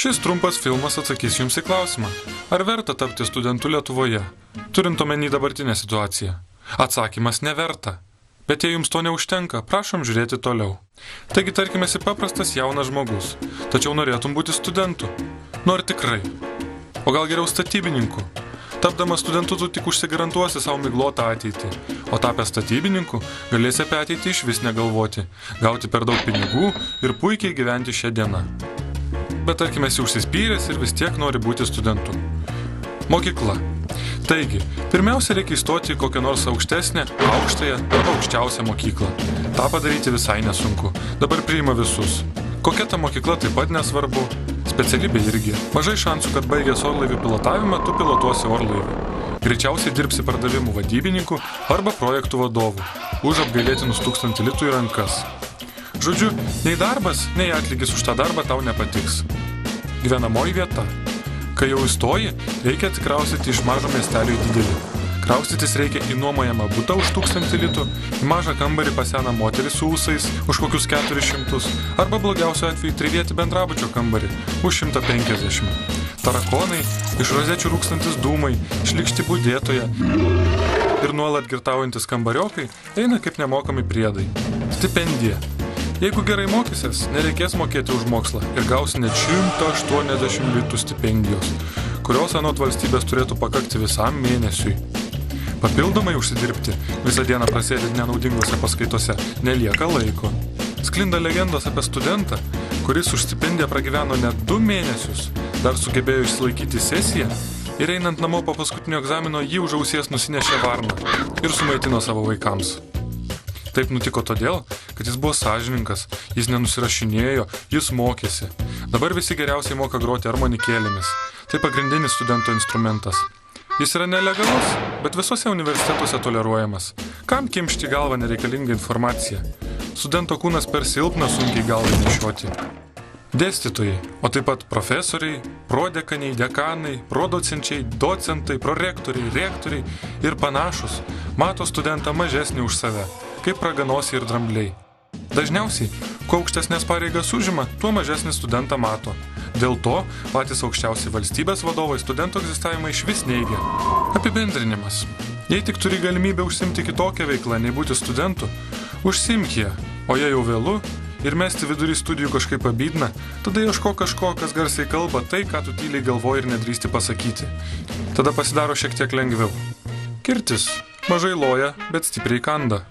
Šis trumpas filmas atsakys jums į klausimą, ar verta tapti studentu Lietuvoje, turint omeny dabartinę situaciją. Atsakymas neverta. Bet jei jums to neužtenka, prašom žiūrėti toliau. Taigi, tarkime, esi paprastas jaunas žmogus, tačiau norėtum būti studentu. Nori tikrai. O gal geriau statybininku? Tapdamas studentu tu tik užsigarantuosi savo miglotą ateitį, o tapęs statybininku galėsi apie ateitį išvis negalvoti, gauti per daug pinigų ir puikiai gyventi šią dieną. Bet tarkime, esi užsispyręs ir vis tiek nori būti studentu. Mokykla. Taigi, pirmiausia reikia įstoti į kokią nors aukštesnę, aukštąją arba aukščiausią mokyklą. Ta padaryti visai nesunku. Dabar priima visus. Kokia ta mokykla taip pat nesvarbu. Specialybė irgi. Mažai šansų, kad baigęs orlaivių pilotavimą, tu pilotuosi orlaivį. Greičiausiai dirbsi pardavimų vadybininku arba projektų vadovu. Už apgailėtinus 1000 litų į rankas. Žodžiu, nei darbas, nei atlygis už tą darbą tau nepatiks. Gyvenamoji vieta. Kai jau įstoji, reikia atsikraustyti iš mažo miestelio į didelį. Kraustytis reikia į nuomojamą butą už 1000 litų, į mažą kambarį pas seną moterį su ūsais už kokius 400, arba blogiausio atveju trivietį bendrabučio kambarį už 150. Tarakonai, iš rozečių rūkstantis dūmai, šlykšti budėtoja ir nuolat girtaujantis kambariokai eina kaip nemokami priedai. Stipendija. Jeigu gerai mokysies, nereikės mokėti už mokslą ir gausi net 180 litų stipendijos, kurios anot valstybės turėtų pakakti visam mėnesiui. Papildomai užsidirbti, visą dieną prasėdint nenaudingose paskaitose, nelieka laiko. Sklinda legendos apie studentą, kuris už stipendiją pragyveno net 2 mėnesius, dar sugebėjo išsilaikyti sesiją ir einant namo po paskutinio egzamino jį už ausies nusinešė varną ir sumaitino savo vaikams. Taip nutiko todėl, kad jis buvo sąžiningas, jis nenusirašinėjo, jis mokėsi. Dabar visi geriausiai moka groti armonikėlėmis. Tai pagrindinis studento instrumentas. Jis yra nelegalus, bet visose universitetuose toleruojamas. Kam kimšti galvą nereikalingą informaciją? Studento kūnas per silpnas sunkiai galvai nešioti. Dėstytojai, o taip pat profesoriai, prodekaniai, dekanai, prodocenčiai, docentai, prorektoriai, rektoriai ir panašus mato studentą mažesnį už save, kaip raganosiai ir drambliai. Dažniausiai, kuo aukštesnės pareigas užima, tuo mažesnį studentą mato. Dėl to patys aukščiausi valstybės vadovai studento egzistavimą išvis neigia. Apibendrinimas. Jei tik turi galimybę užsimti kitokią veiklą, nei būti studentu, užsimk ją, o jei jau vėlu ir mesti vidury studijų kažkaip pabydna, tada ieško kažko, kas garsiai kalba tai, ką tu tyliai galvoji ir nedrįsti pasakyti. Tada pasidaro šiek tiek lengviau. Kirtis mažai loja, bet stipriai kanda.